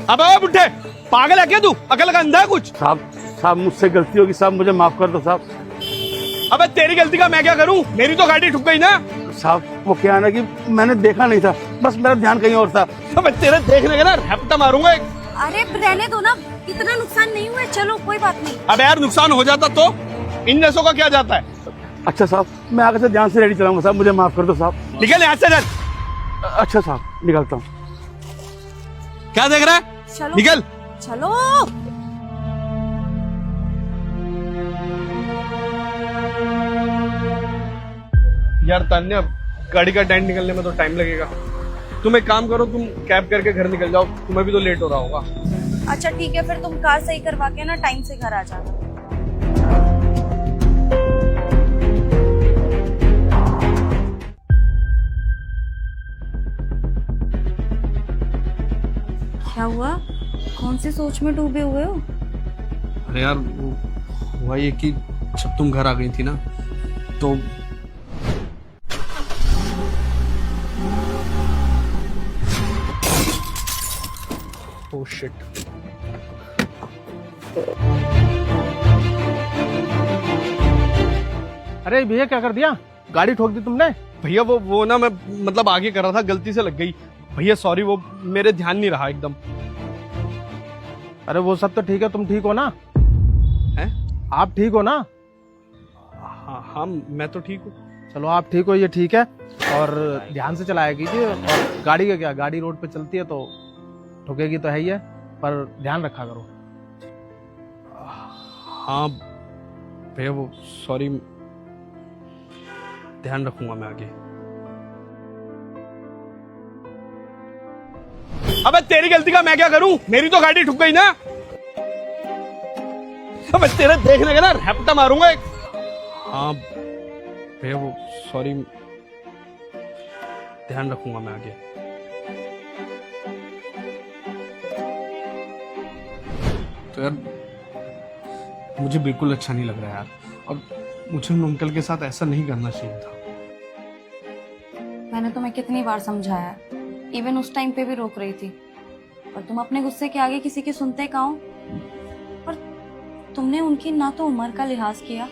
अबे ओए बुड्ढे, पागल है क्या तू? अकल का अंधा है कुछ? साहब मुझसे गलती होगी साहब, मुझे माफ कर दो साहब। अबे तेरी गलती का मैं क्या करूं? मेरी तो गाड़ी ठुक गई ना। साहब वो क्या है ना कि मैंने देखा नहीं था, बस मेरा ध्यान कहीं और था। अबे तेरे देखने का ना रैप्टा मारूंगा एक। अरे रहने दो ना, इतना नुकसान नहीं हुआ, चलो कोई बात नहीं। अब यार नुकसान हो जाता तो इन जैसों का क्या जाता है? अच्छा साहब, मैं आगे से ध्यान से रेडी चलाऊंगा साहब, मुझे माफ कर दो साहब। निकल यहाँ से चल। अच्छा साहब, निकलता हूँ। क्या देख रहा है? चलो निकल। चलो। यार तान्या, गाड़ी का डेंट निकलने में तो टाइम लगेगा। तुम एक काम करो, तुम कैब करके घर निकल जाओ, तुम्हें भी तो लेट हो रहा होगा। अच्छा ठीक है, फिर तुम कार सही करवा के ना टाइम से घर आ जाना। क्या हुआ? कौन सी सोच में डूबे हुए हो? अरे यार वो हुआ ये कि जब तुम घर आ गई थी ना तो ओह शिट। अरे भैया क्या कर दिया? गाड़ी ठोक दी तुमने? भैया वो ना मैं मतलब आगे कर रहा था, गलती से लग गई। भैया सॉरी, वो मेरे ध्यान नहीं रहा एकदम। अरे वो सब तो ठीक है, तुम ठीक हो ना? हैं? आप ठीक हो ना? हाँ हाँ मैं तो ठीक हूँ। चलो आप ठीक हो, ये ठीक है। और ध्यान से चलाया कीजिए। और गाड़ी का क्या, गाड़ी रोड पे चलती है तो ठोकेगी तो है ही है, पर ध्यान रखा करो। हाँ भैया वो सॉरी, ध्यान रखूंगा मैं आगे। अबे तेरी गलती का मैं क्या करूं? मेरी तो गाड़ी ठुक गई ना। अबे तेरे देखने का ना रैप्टा मारूंगा एक। हाँ भैया वो सॉरी, ध्यान रखूंगा मैं आगे। तो यार मुझे बिल्कुल अच्छा नहीं लग रहा यार, और मुझे उन अंकल के साथ ऐसा नहीं करना चाहिए था। मैंने तुम्हें कितनी बार समझाया, इवन उस टाइम पे भी रोक रही थी, पर तुम अपने गुस्से के आगे किसी की सुनते कहाँ हो? और तुमने उनकी ना तो उम्र का लिहाज किया,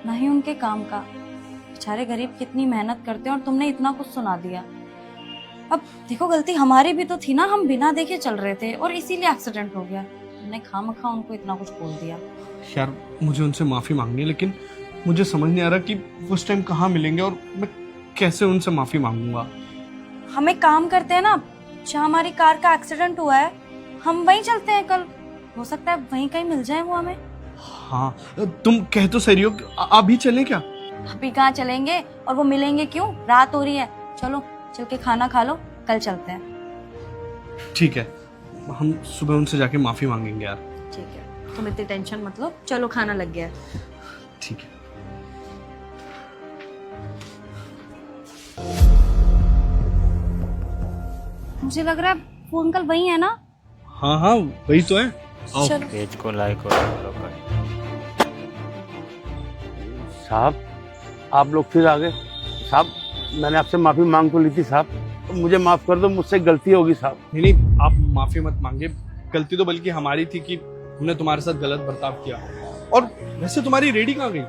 ना ही उनके काम का। बेचारे गरीब कितनी मेहनत करते हैं और तुमने इतना कुछ सुना दिया। अब देखो गलती हमारी भी तो थी ना, हम बिना देखे चल रहे थे और इसीलिए एक्सीडेंट हो गया। तुमने खामखा उनको इतना कुछ बोल दिया। यार मुझे उनसे माफी मांगनी है, लेकिन मुझे समझ नहीं आ रहा कि उस टाइम कहाँ मिलेंगे और मैं कैसे उनसे माफी मांगूंगा। हम एक काम करते हैं ना, जहाँ हमारी कार का एक्सीडेंट हुआ है हम वहीं चलते हैं कल, हो सकता है वहीं कहीं मिल जाए वो हमें। हाँ तुम कह तो सही हो, अभी चलें क्या? अभी कहाँ चलेंगे, और वो मिलेंगे क्यों? रात हो रही है, चलो चल के खाना खा लो, कल चलते हैं। ठीक है, हम सुबह उनसे जाके माफी मांगेंगे यार। ठीक है, तुम इतनी टेंशन मत लो, चलो खाना लग गया है। ठीक है। मुझे लग रहा है वो अंकल वही है ना? हाँ हाँ वही तो है। आओ। चलो। पेज को लाइक और फॉलो करें। साहब आप लोग फिर आ गए। साहब मैंने आपसे माफी मांग तो ली थी साहब, मुझे माफ कर दो, मुझसे गलती होगी साहब। नहीं नहीं, आप माफी मत मांगे, गलती तो बल्कि हमारी थी कि हमने तुम्हारे साथ गलत बर्ताव किया। और वैसे तुम्हारी रेडी कहाँ गई?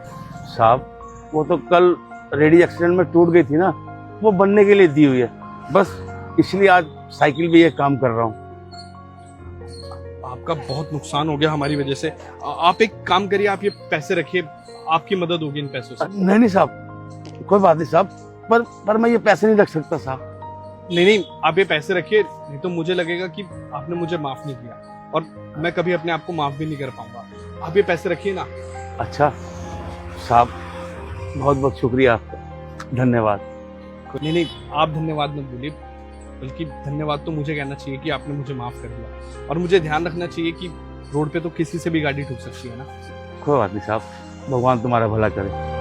साहब वो तो कल रेडी एक्सीडेंट में टूट गई थी ना, वो बनने के लिए दी हुई है, बस इसलिए आज साइकिल भी ये काम कर रहा हूँ। आपका बहुत नुकसान हो गया हमारी वजह से। आप एक काम करिए, आप ये पैसे रखिए, आपकी मदद होगी इन पैसों से। नहीं साहब, कोई बात नहीं साहब, पर मैं ये पैसे नहीं रख सकता साहब। नहीं नहीं, आप ये पैसे रखिए, नहीं तो मुझे लगेगा कि आपने मुझे माफ नहीं किया और मैं कभी अपने आप को माफ भी नहीं कर पाऊंगा। आप ये पैसे रखिए ना। अच्छा साहब, बहुत बहुत शुक्रिया आपका, धन्यवाद। नहीं नहीं, आप धन्यवाद मत बोलिए, बल्कि धन्यवाद तो मुझे कहना चाहिए कि आपने मुझे माफ कर दिया। और मुझे ध्यान रखना चाहिए कि रोड पे तो किसी से भी गाड़ी ठुक सकती है ना। कोई बात नहीं साहब, भगवान तुम्हारा भला करे।